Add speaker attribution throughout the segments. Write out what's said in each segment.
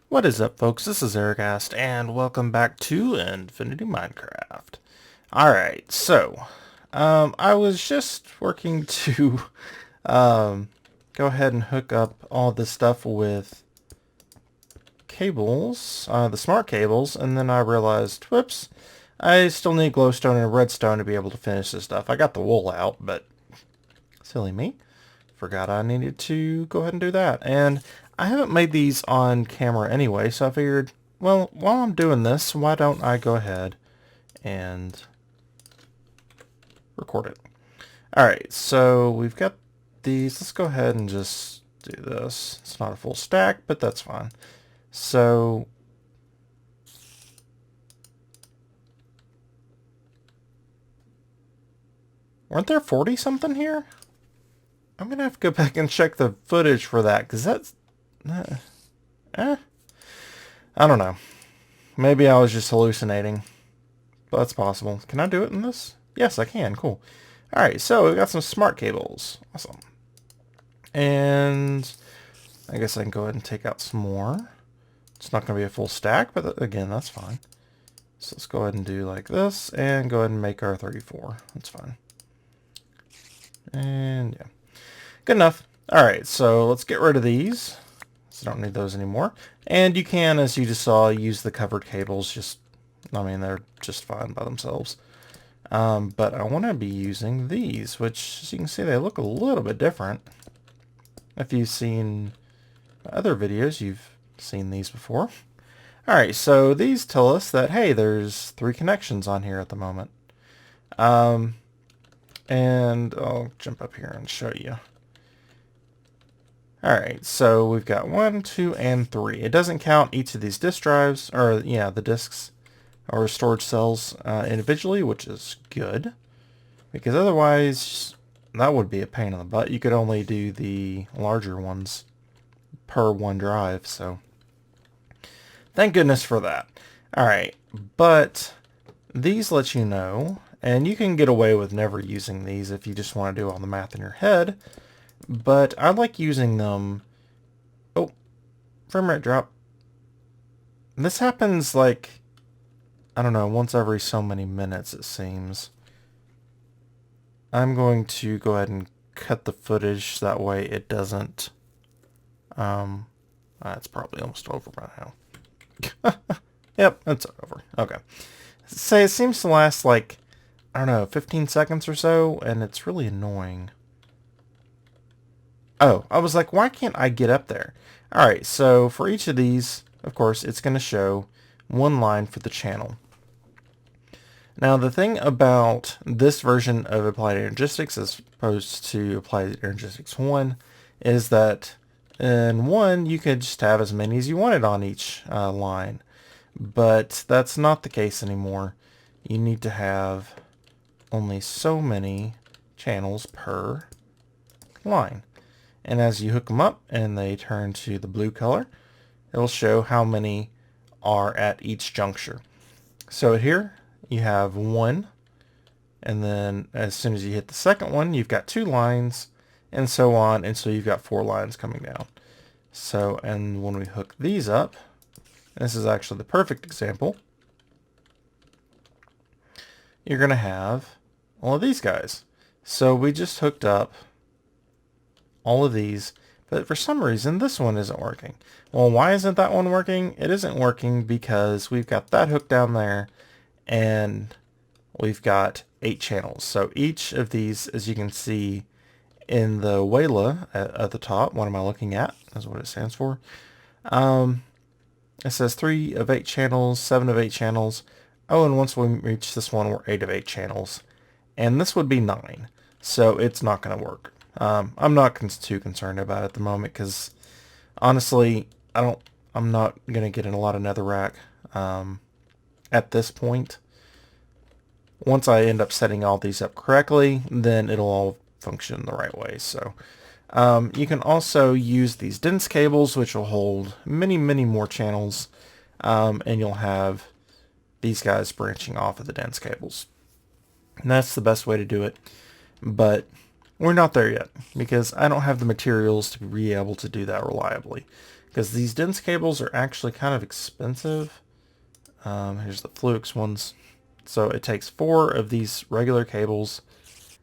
Speaker 1: What is up, folks? This is Ericast, and welcome back to Infinity Minecraft. Alright, so, I was just working to, go ahead and hook up all this stuff with cables, the smart cables, and then I realized, whoops, I still need glowstone and redstone to be able to finish this stuff. I got the wool out, but silly me. Forgot I needed to go ahead and do that. And I haven't made these on camera anyway, so I figured, well, while I'm doing this, why don't I go ahead and record it. Alright, so we've got these. Let's go ahead and just do this. It's not a full stack, but that's fine. So weren't there 40 something here? I'm gonna have to go back and check the footage for that, because that's I don't know. Maybe I was just hallucinating, but that's possible. Can I do it in this? Yes, I can. Cool. Alright, so we've got some smart cables. Awesome. And I guess I can go ahead and take out some more. It's not going to be a full stack, but again, that's fine. So let's go ahead and do like this, and go ahead and make our 34. That's fine. And yeah. Good enough. Alright, so let's get rid of these. So I don't need those anymore. And you can, as you just saw, use the covered cables. They're just fine by themselves. But I want to be using these, which, as you can see, they look a little bit different. If you've seen other videos, you've seen these before. Alright, so these tell us that, hey, there's 3 connections on here at the moment. And I'll jump up here and show you. Alright, so we've got 1, 2, and 3. It doesn't count each of these disk drives, or yeah, the disks or storage cells individually, which is good. Because otherwise, that would be a pain in the butt. You could only do the larger ones per one drive, so thank goodness for that. Alright, but these let you know, and you can get away with never using these if you just want to do all the math in your head, but I like using them. Oh, frame rate drop. This happens like, I don't know, once every so many minutes it seems. I'm going to go ahead and cut the footage, that way it doesn't, it's probably almost over by now. Yep, it's over. Okay. Say it seems to last like, I don't know, 15 seconds or so, and it's really annoying. Oh, I was like, why can't I get up there? Alright, so for each of these, of course, it's going to show one line for the channel. Now, the thing about this version of Applied Energistics as opposed to Applied Energistics 1 is that in 1, you could just have as many as you wanted on each line. But that's not the case anymore. You need to have only so many channels per line. And as you hook them up and they turn to the blue color, it'll show how many are at each juncture. So here you have 1, and then as soon as you hit the second one, you've got 2 lines, and so on, and so you've got 4 lines coming down. So, and when we hook these up, this is actually the perfect example, you're going to have all of these guys. So we just hooked up all of these, but for some reason this one isn't working. Well, why isn't that one working? It isn't working because we've got that hook down there, and we've got 8 channels. So each of these, as you can see in the WALA at the top, what am I looking at? That's what it stands for. It says 3 of 8 channels, 7 of 8 channels. Oh, and once we reach this one, we're 8 of 8 channels. And this would be 9. So it's not going to work. I'm not too concerned about it at the moment because honestly, I'm not going to get in a lot of netherrack at this point. Once I end up setting all these up correctly, then it'll all function the right way. So you can also use these dense cables, which will hold many, many more channels, and you'll have these guys branching off of the dense cables. And that's the best way to do it. But we're not there yet because I don't have the materials to be able to do that reliably. because these dense cables are actually kind of expensive. Here's the Flux ones. So it takes 4 of these regular cables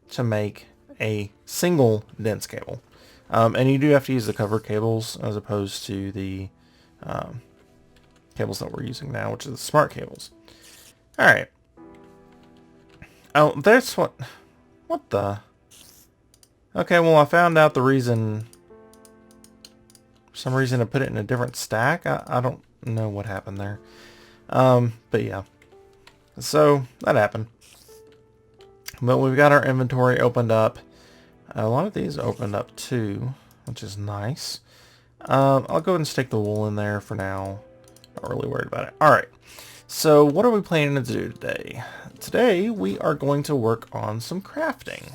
Speaker 1: to make a single dense cable. And you do have to use the covered cables as opposed to the cables that we're using now, which is the smart cables. Alright. Oh, that's what the... Okay, well, I found out the reason... For some reason I put it in a different stack. I don't know what happened there. But yeah. So, that happened. But we've got our inventory opened up. A lot of these opened up too, which is nice. I'll go ahead and stick the wool in there for now. Not really worried about it. Alright. So, what are we planning to do today? Today, we are going to work on some crafting.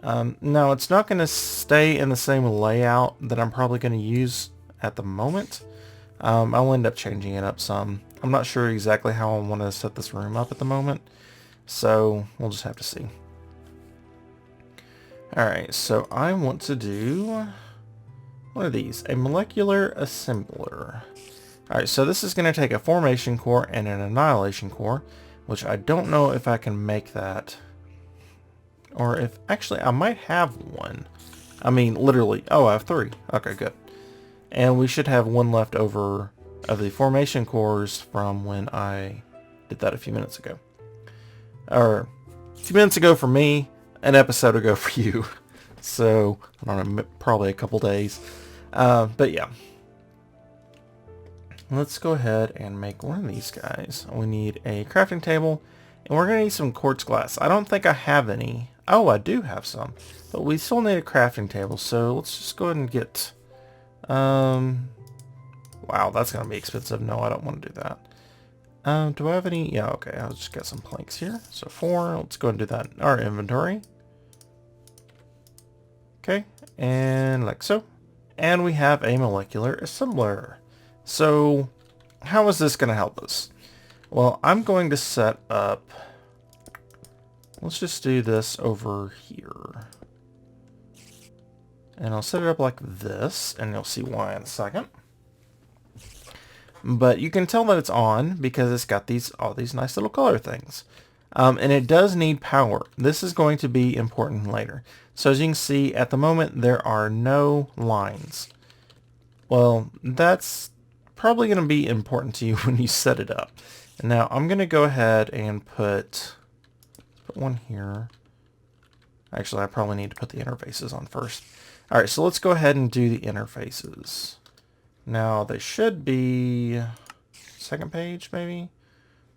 Speaker 1: Now, it's not going to stay in the same layout that I'm probably going to use at the moment. I'll end up changing it up some. I'm not sure exactly how I want to set this room up at the moment, so we'll just have to see. Alright, so I want to do... What are these? A molecular assembler. Alright, so this is going to take a formation core and an annihilation core, which I don't know if I can make that. Or if... Actually, I might have one. I mean, literally. Oh, I have 3. Okay, good. And we should have 1 left over of the formation cores from when I did that a few minutes ago. Or, a few minutes ago for me, an episode ago for you. So, I don't know, probably a couple days. But yeah. Let's go ahead and make one of these guys. We need a crafting table, and we're going to need some quartz glass. I don't think I have any. Oh, I do have some. But we still need a crafting table, so let's just go ahead and get... Wow, that's going to be expensive. No, I don't want to do that. Do I have any? Yeah, okay, I'll just get some planks here. So 4, let's go and do that in our inventory. Okay, and like so. And we have a molecular assembler. So, how is this going to help us? Well, I'm going to set up... Let's just do this over here. And I'll set it up like this, and you'll see why in a second. But you can tell that it's on because it's got all these nice little color things. And it does need power. This is going to be important later. So as you can see, at the moment, there are no lines. Well, that's probably going to be important to you when you set it up. And now I'm going to go ahead and put one here. Actually, I probably need to put the interfaces on first. Alright, so let's go ahead and do the interfaces. Now, they should be... Second page, maybe?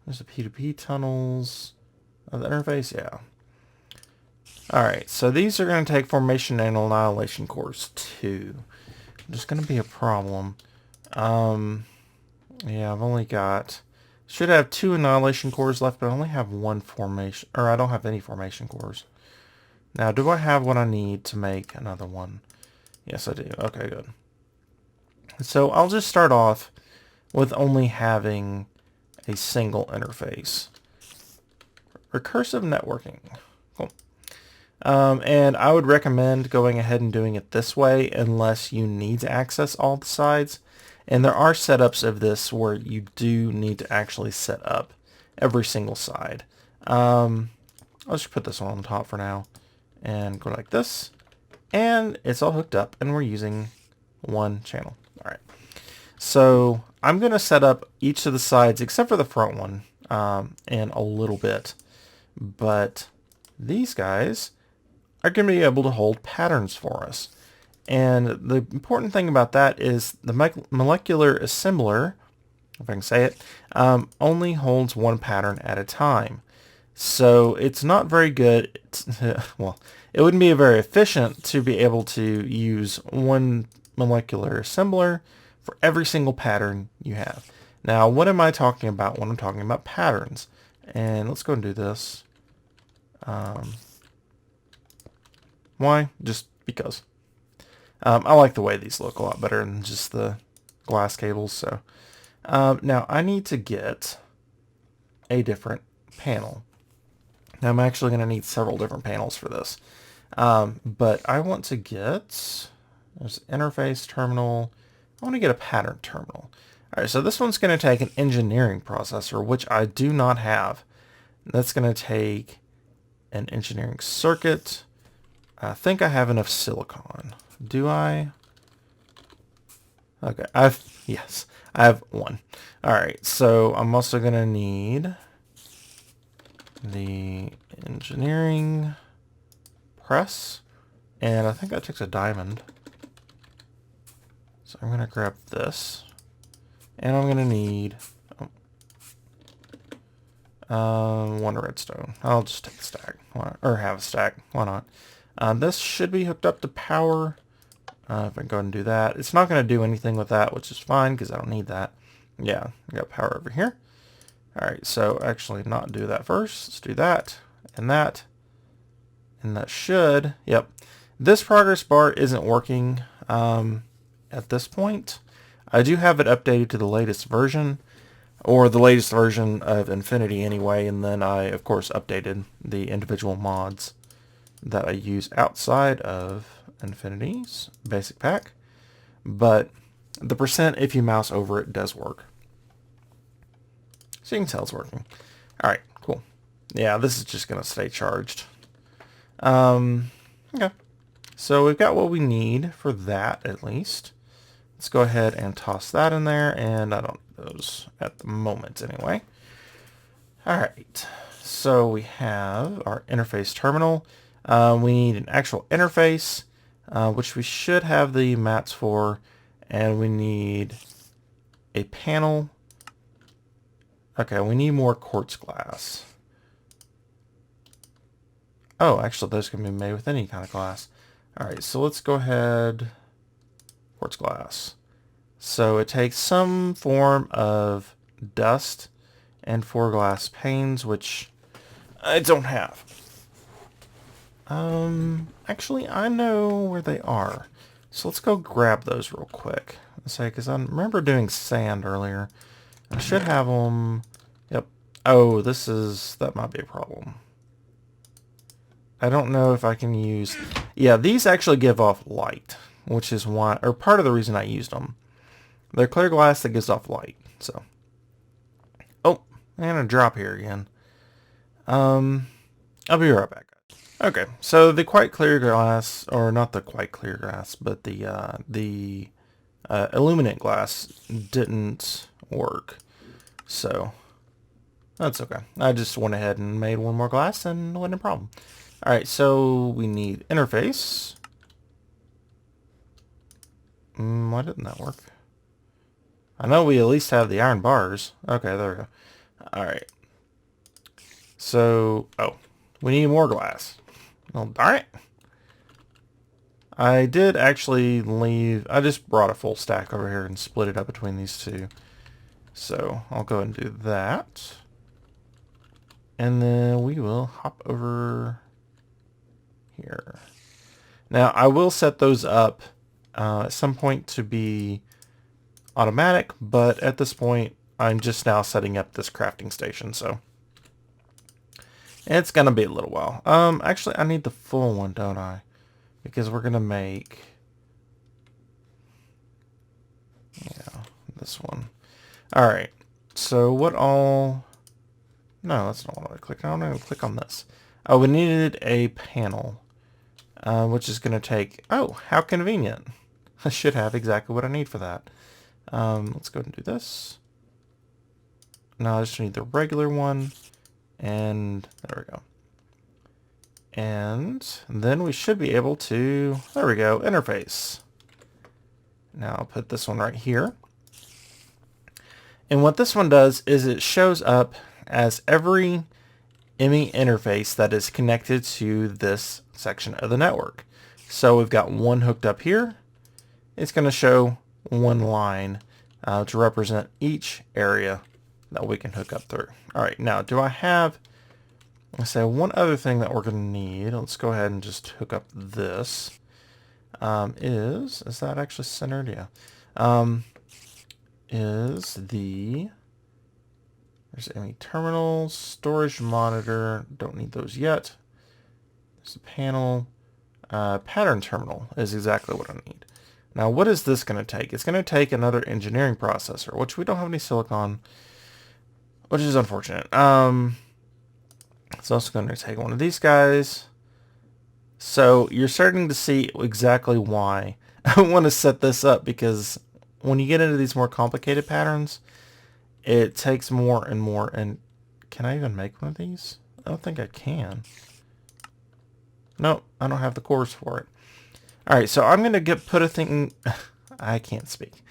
Speaker 1: There's the P2P tunnels. Oh, the interface, yeah. Alright, so these are going to take formation and annihilation cores too. There's going to be a problem. Yeah, I've only got... Should have 2 annihilation cores left, but I only have 1 formation... Or I don't have any formation cores. Now, do I have what I need to make another one? Yes, I do. Okay, good. So I'll just start off with only having a single interface. Recursive networking. Cool. And I would recommend going ahead and doing it this way unless you need to access all the sides. And there are setups of this where you do need to actually set up every single side. I'll just put this one on top for now and go like this. And it's all hooked up and we're using 1 channel. All right. So I'm going to set up each of the sides except for the front one in a little bit. But these guys are going to be able to hold patterns for us. And the important thing about that is the molecular assembler, if I can say it, only holds 1 pattern at a time. So it's not very good. Well, it wouldn't be very efficient to be able to use 1 molecular assembler for every single pattern you have. Now, what am I talking about when I'm talking about patterns? And let's go and do this. Why? Just because. I like the way these look a lot better than just the glass cables. So now I need to get a different panel. Now I'm actually going to need several different panels for this. But I want to get, there's interface terminal. I want to get a pattern terminal. Alright, so this one's going to take an engineering processor, which I do not have. That's going to take an engineering circuit. I think I have enough silicon. Do I? Okay, yes, I have one. Alright, so I'm also going to need the engineering press, and I think that takes a diamond. So I'm going to grab this, and I'm going to need one redstone. I'll just take a stack, or have a stack. Why not? This should be hooked up to power. If I go ahead and do that, it's not going to do anything with that, which is fine because I don't need that. Yeah, I got power over here. All right, so actually not do that first. Let's do that, and that should. Yep, this progress bar isn't working at this point. I do have it updated to the latest version, or the latest version of Infinity anyway, and then I, of course, updated the individual mods that I use outside of Infinity's basic pack. But the percent, if you mouse over it, does work. So you can tell it's working. Alright, cool. Yeah, this is just going to stay charged. Okay. So we've got what we need for that, at least. Let's go ahead and toss that in there, and I don't need those at the moment anyway. Alright, so we have our interface terminal. We need an actual interface, which we should have the mats for, and we need a panel. Okay, we need more quartz glass. Oh, actually those can be made with any kind of glass. Alright, so let's go ahead, quartz glass. So it takes some form of dust and 4 glass panes, which I don't have. Actually, I know where they are. So let's go grab those real quick. Let's say, because I remember doing sand earlier. I should have them. Yep. Oh, that might be a problem. I don't know if I can use... Yeah, these actually give off light, which is why, or part of the reason I used them. They're clear glass that gives off light, so. Oh, and a drop here again. I'll be right back. Okay, so the quite clear glass, or not the quite clear glass, but the illuminate glass didn't work, so that's okay. I just went ahead and made one more glass and wasn't a problem. Alright, so we need interface. Why didn't that work? I know we at least have the iron bars. Okay, there we go. Alright. So, we need more glass. Well, darn it. I did actually leave... I just brought a full stack over here and split it up between these two. So, I'll go ahead and do that. And then we will hop over here. Now, I will set those up at some point to be automatic, but at this point, I'm just now setting up this crafting station, so it's gonna be a little while. Actually, I need the full one, don't I? Because we're gonna make, yeah, this one. All right. So what all? No, that's not what I clicked on. I'm gonna click on this. Oh, we needed a panel, which is gonna take. Oh, how convenient! I should have exactly what I need for that. Let's go ahead and do this. Now I just need the regular one, and there we go. And then we should be able to, there we go, interface. Now I'll put this one right here. And what this one does is it shows up as every ME interface that is connected to this section of the network. So we've got one hooked up here. It's going to show one line to represent each area that we can hook up through. Alright, now do I have, let's say one other thing that we're going to need. Let's go ahead and just hook up this. Is that actually centered? Yeah. Is the, there's any terminal, storage monitor, don't need those yet. There's a panel, pattern terminal is exactly what I need. Now, what is this going to take? It's going to take another engineering processor, which we don't have any silicon, which is unfortunate. It's also going to take one of these guys. So you're starting to see exactly why I want to set this up, because when you get into these more complicated patterns, it takes more and more. And can I even make one of these? I don't think I can. Nope, I don't have the cores for it. All right, so I'm going to put a thing. I can't speak.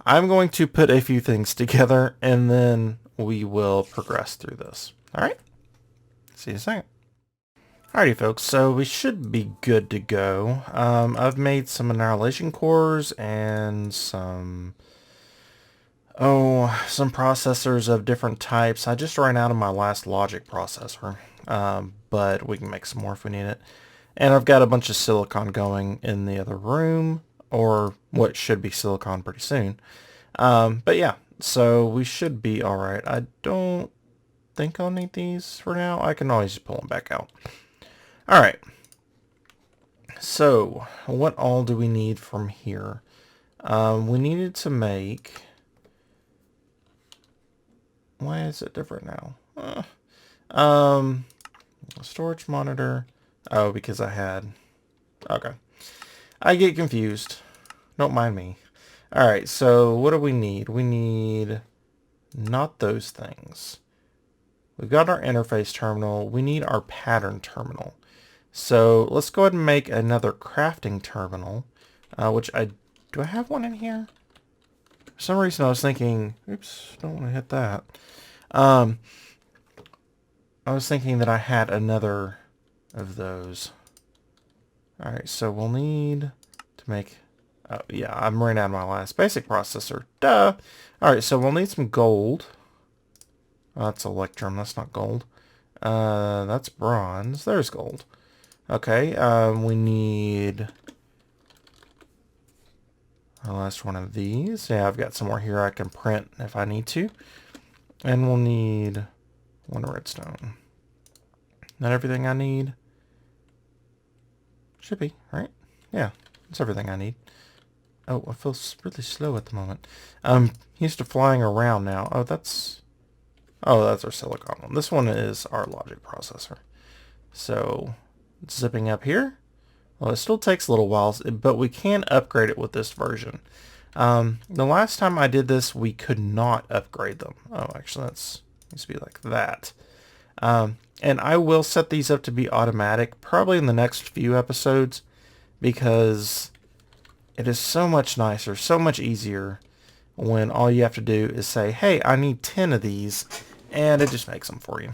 Speaker 1: I'm going to put a few things together, and then we will progress through this. All right? See you in a second. Alrighty, folks, so we should be good to go. I've made some annihilation cores and some processors of different types. I just ran out of my last logic processor, but we can make some more if we need it. And I've got a bunch of silicon going in the other room, or what should be silicon pretty soon. But yeah, so we should be alright. I don't think I'll need these for now. I can always pull them back out. Alright, so what all do we need from here? We needed to make... Why is it different now? Storage monitor. Oh, because I had... Okay. I get confused. Don't mind me. Alright, so what do we need? We need not those things. We've got our interface terminal. We need our pattern terminal. So let's go ahead and make another crafting terminal, which do I have one in here? For some reason I was thinking, oops, don't want to hit that. I was thinking that I had another of those. Alright, so we'll need to make, yeah, I'm running out of my last basic processor. Duh! Alright, so we'll need some gold. Oh, that's electrum, that's not gold. That's bronze. There's gold. Okay, we need the last one of these. Yeah, I've got some more here I can print if I need to. And we'll need one redstone. Not everything I need. Should be, right? Yeah, that's everything I need. Oh, I feel really slow at the moment. Used to flying around now. Oh, that's our silicon one. This one is our logic processor. So... zipping up here. Well, it still takes a little while, but we can upgrade it with this version. The last time I did this, we could not upgrade them. Oh, actually, that's needs to be like that. And I will set these up to be automatic, probably in the next few episodes, because it is so much nicer, so much easier when all you have to do is say, hey, I need 10 of these, and it just makes them for you.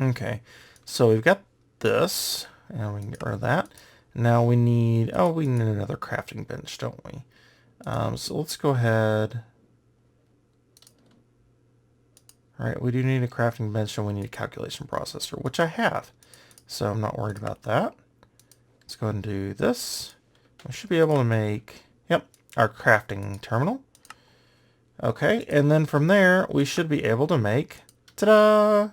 Speaker 1: Okay, so we've got this, and we can get rid of that. Now we need, we need another crafting bench, don't we? So let's go ahead. Alright, we do need a crafting bench, and we need a calculation processor, which I have. So I'm not worried about that. Let's go ahead and do this. We should be able to make, yep, our crafting terminal. Okay, and then from there, we should be able to make, ta-da!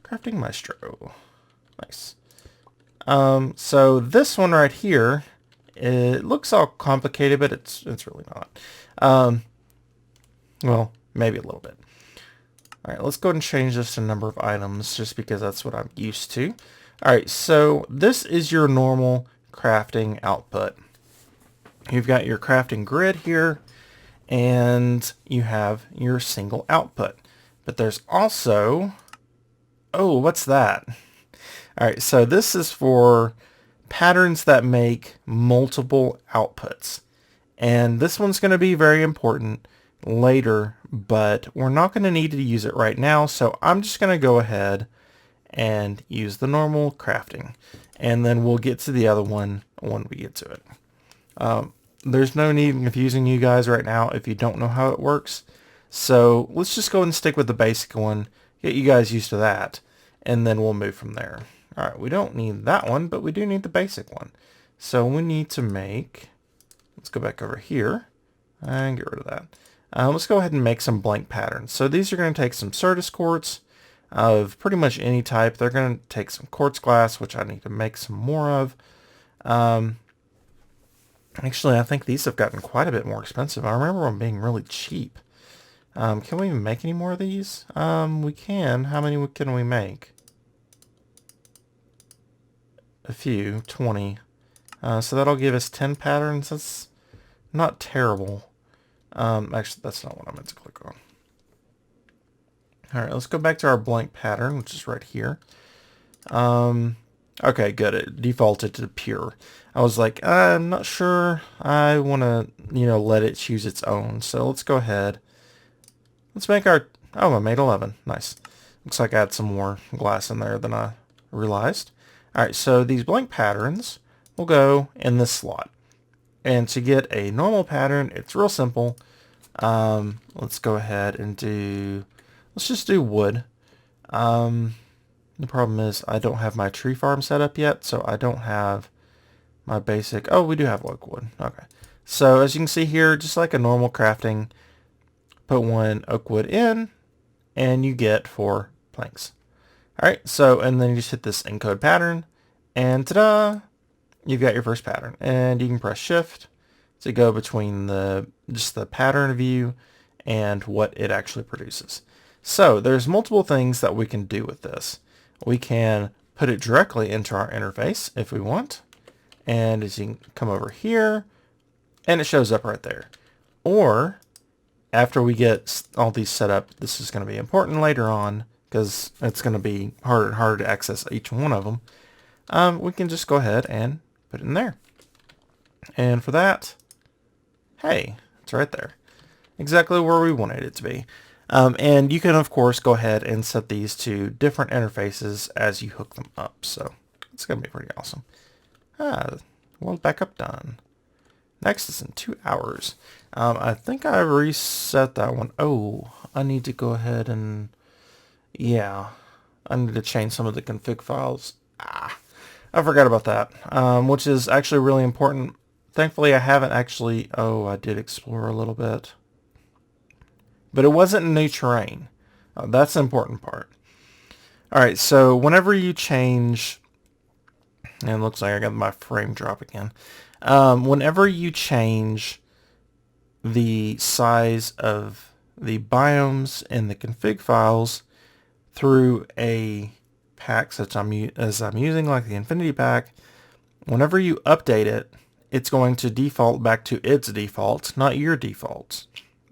Speaker 1: Crafting Maestro. Nice. So this one right here, it looks all complicated, but it's really not. Well, maybe a little bit. Alright, let's go ahead and change this to number of items, just because that's what I'm used to. Alright, so this is your normal crafting output. You've got your crafting grid here, and you have your single output. But there's also... oh, what's that? Alright, so this is for patterns that make multiple outputs. And this one's going to be very important later, but we're not going to need to use it right now, so I'm just going to go ahead and use the normal crafting. And then we'll get to the other one when we get to it. There's no need in confusing you guys right now if you don't know how it works. So let's just go and stick with the basic one, get you guys used to that, and then we'll move from there. Alright, we don't need that one, but we do need the basic one. So we need to make, let's go back over here and get rid of that. Let's go ahead and make some blank patterns. So these are going to take some Certus quartz of pretty much any type. They're going to take some quartz glass, which I need to make some more of. Actually, I think these have gotten quite a bit more expensive. I remember them being really cheap. Can we even make any more of these? We can. How many can we make? A few. 20. So that'll give us 10 patterns. That's not terrible. Actually, that's not what I meant to click on. Alright, let's go back to our blank pattern, which is right here. Okay, good. It defaulted to pure. I was like, I'm not sure I want to, let it choose its own. So let's go ahead. Let's make our... Oh, I made 11. Nice. Looks like I had some more glass in there than I realized. Alright, so these blank patterns will go in this slot. And to get a normal pattern, it's real simple. Let's go ahead and do... Let's just do wood. The problem is I don't have my tree farm set up yet, so I don't have my basic... Oh, we do have oak wood. Okay. So as you can see here, just like a normal crafting, put one oak wood in, and you get 4 planks. Alright, so, and then you just hit this encode pattern, and ta-da! You've got your first pattern. And you can press shift to go between just the pattern view and what it actually produces. So there's multiple things that we can do with this. We can put it directly into our interface if we want. And as you can come over here, and it shows up right there. Or after we get all these set up, this is going to be important later on because it's going to be harder and harder to access each one of them. We can just go ahead and put it in there. And for that, hey, it's right there. Exactly where we wanted it to be. And you can, of course, go ahead and set these to different interfaces as you hook them up. So it's going to be pretty awesome. World backup done. Next is in 2 hours. I think I reset that one. Oh, I need to go ahead and... Yeah, I need to change some of the config files. I forgot about that, which is actually really important. Thankfully, I haven't actually... Oh, I did explore a little bit. But it wasn't new terrain. That's the important part. Alright, so whenever you change... And it looks like I got my frame drop again. Whenever you change the size of the biomes in the config files through a pack such as I'm using, like the Infinity pack, whenever you update it, it's going to default back to its defaults, not your defaults,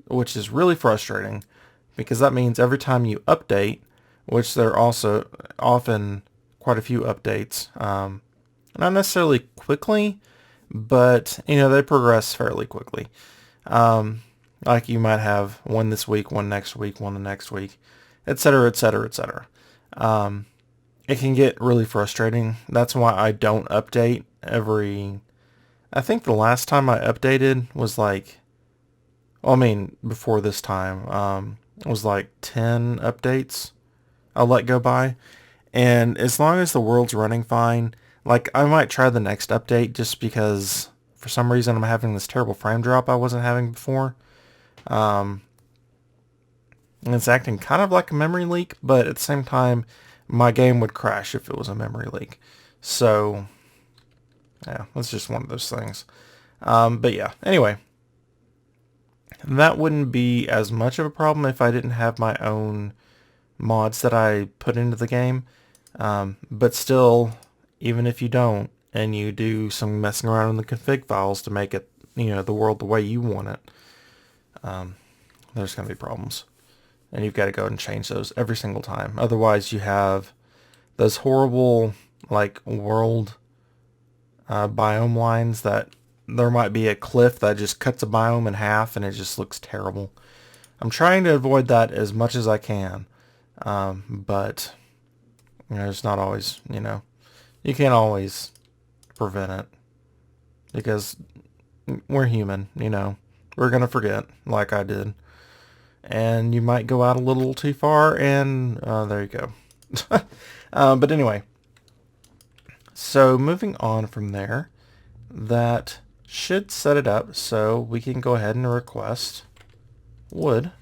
Speaker 1: which is really frustrating because that means every time you update, which there are also often quite a few updates, not necessarily quickly, but they progress fairly quickly. Like you might have one this week, one next week, one the next week, etc., etc., etc. It can get really frustrating. That's why I don't update every... I think the last time I updated was like... Well, I mean, before this time, it was like 10 updates I'll let go by. And as long as the world's running fine, like I might try the next update just because for some reason I'm having this terrible frame drop I wasn't having before. And it's acting kind of like a memory leak, but at the same time, my game would crash if it was a memory leak. So, yeah, that's just one of those things. But yeah, anyway. That wouldn't be as much of a problem if I didn't have my own mods that I put into the game. But still, even if you don't, and you do some messing around in the config files to make it, the world the way you want it, there's going to be problems. And you've got to go and change those every single time. Otherwise, you have those horrible, like, world biome lines that there might be a cliff that just cuts a biome in half and it just looks terrible. I'm trying to avoid that as much as I can. But, it's not always, you can't always prevent it. Because we're human, We're going to forget, like I did. And you might go out a little too far, and there you go. But anyway, so moving on from there, that should set it up so we can go ahead and request wood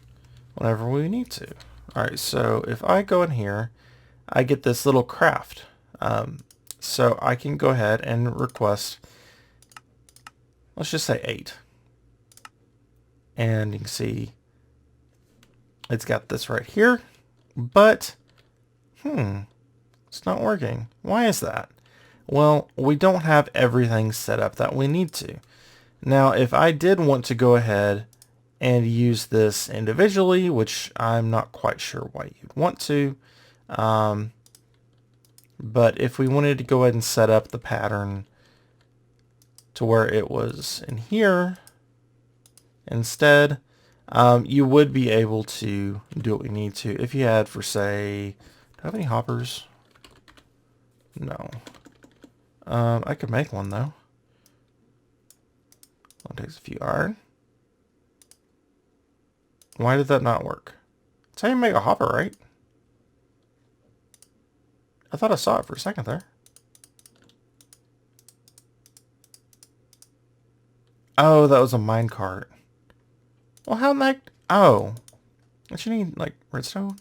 Speaker 1: whenever we need to. Alright, so if I go in here, I get this little craft So I can go ahead and request, let's just say 8. And you can see it's got this right here, but it's not working. Why is that? Well, we don't have everything set up that we need to. Now, if I did want to go ahead and use this individually, which I'm not quite sure why you'd want to, but if we wanted to go ahead and set up the pattern to where it was in here instead, you would be able to do what we need to. If you had, for say, do I have any hoppers? No. I could make one though. It takes a few iron. Why did that not work? That's how you make a hopper, right? I thought I saw it for a second there. Oh, that was a minecart. Well, how the heck? Oh. Don't you need, like, redstone?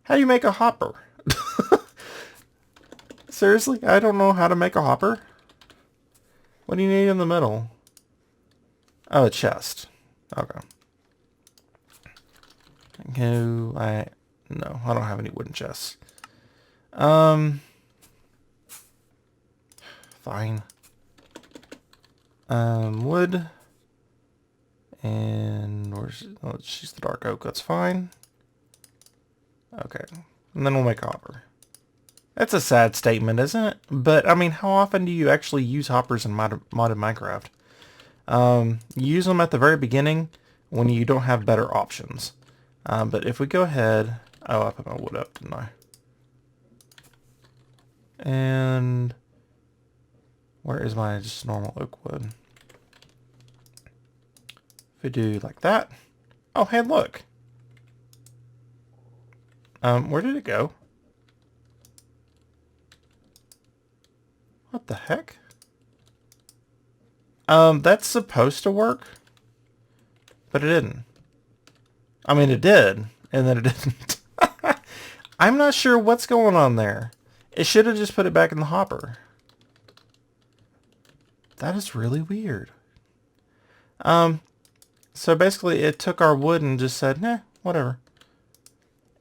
Speaker 1: How do you make a hopper? Seriously? I don't know how to make a hopper? What do you need in the middle? Oh, a chest. Okay. No, I don't have any wooden chests. Fine. Wood. And let's use the dark oak. That's fine. Okay. And then we'll make a hopper. That's a sad statement, isn't it? But, I mean, how often do you actually use hoppers in modded Minecraft? You use them at the very beginning when you don't have better options. But if we go ahead... Oh, I put my wood up, didn't I? And... where is my just normal oak wood? If we do like that... Oh, hey, look! Where did it go? What the heck? That's supposed to work, but it didn't. I mean, it did, and then it didn't. I'm not sure what's going on there. It should have just put it back in the hopper. That is really weird. So basically it took our wood and just said, nah, whatever.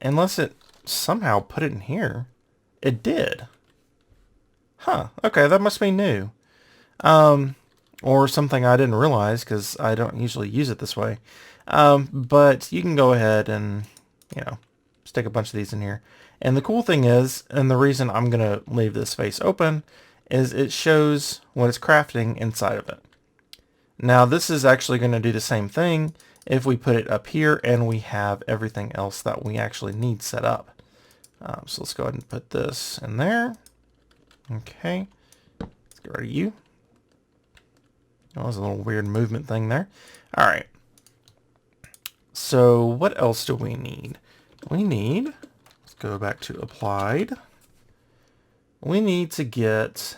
Speaker 1: Unless it somehow put it in here. It did. Huh, okay, that must be new. Or something I didn't realize because I don't usually use it this way. But you can go ahead and, stick a bunch of these in here. And the cool thing is, and the reason I'm going to leave this face open, is it shows what it's crafting inside of it. Now this is actually going to do the same thing if we put it up here and we have everything else that we actually need set up. So let's go ahead and put this in there. Okay, let's get rid of you. That was a little weird movement thing there. All right. So what else do we need? Let's go back to applied. We need to get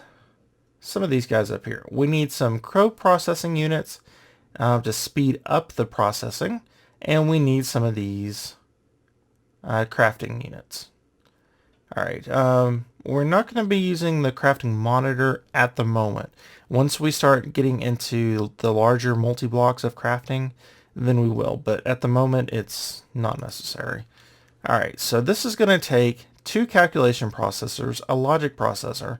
Speaker 1: some of these guys up here. We need some crow processing units to speed up the processing. And we need some of these crafting units. All right. We're not going to be using the crafting monitor at the moment. Once we start getting into the larger multi-blocks of crafting, then we will. But at the moment, it's not necessary. All right, so this is going to take 2 calculation processors, a logic processor,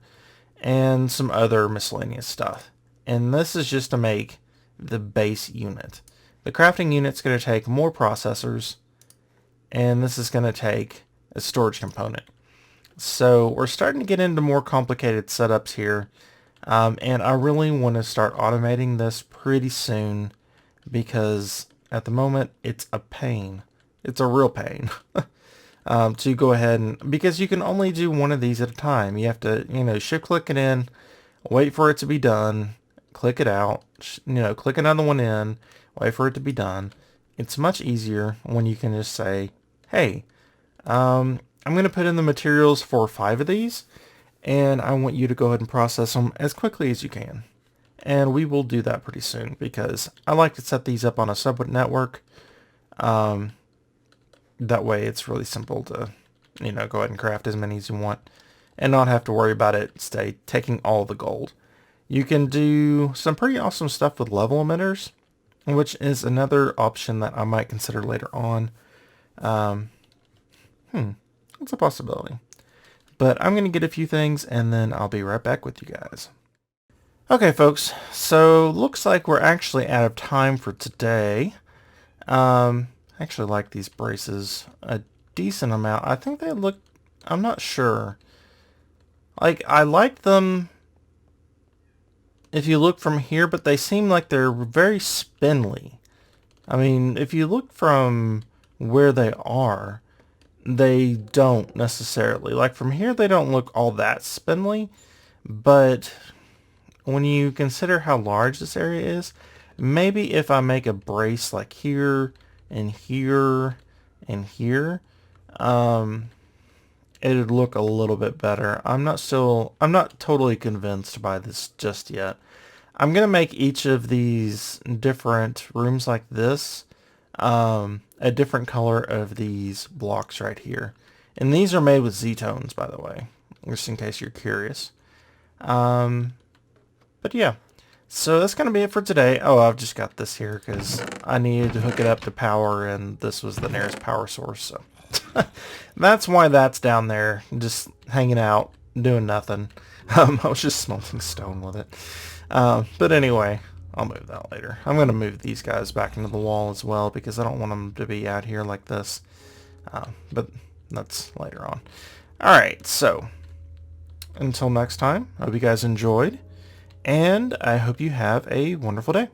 Speaker 1: and some other miscellaneous stuff. And this is just to make the base unit. The crafting unit's going to take more processors, and this is going to take a storage component. So we're starting to get into more complicated setups here, and I really want to start automating this pretty soon because at the moment it's a pain. It's a real pain to go ahead and, because you can only do one of these at a time. You have to, shift click it in, wait for it to be done, click it out, click another one in, wait for it to be done. It's much easier when you can just say, hey, I'm going to put in the materials for 5 of these, and I want you to go ahead and process them as quickly as you can. And we will do that pretty soon because I like to set these up on a subnet network. That way it's really simple to, go ahead and craft as many as you want. and not have to worry about it taking all the gold. You can do some pretty awesome stuff with level emitters, which is another option that I might consider later on. It's a possibility. But I'm going to get a few things and then I'll be right back with you guys. Okay, folks, so looks like we're actually out of time for today. I actually like these braces a decent amount. I think they look, I'm not sure. Like, I like them if you look from here, but they seem like they're very spindly. I mean, if you look from where they are, they don't necessarily. Like from here, they don't look all that spindly, but when you consider how large this area is, maybe if I make a brace like here and here and here, it'd look a little bit better. I'm not totally convinced by this just yet. I'm gonna make each of these different rooms like this a different color of these blocks right here. And these are made with Z-tones, by the way, just in case you're curious. But yeah, so that's going to be it for today. Oh, I've just got this here because I needed to hook it up to power, and this was the nearest power source. So that's why that's down there, just hanging out, doing nothing. I was just smelting stone with it. But anyway, I'll move that later. I'm going to move these guys back into the wall as well because I don't want them to be out here like this. But that's later on. Alright, so until next time, I hope you guys enjoyed, and I hope you have a wonderful day.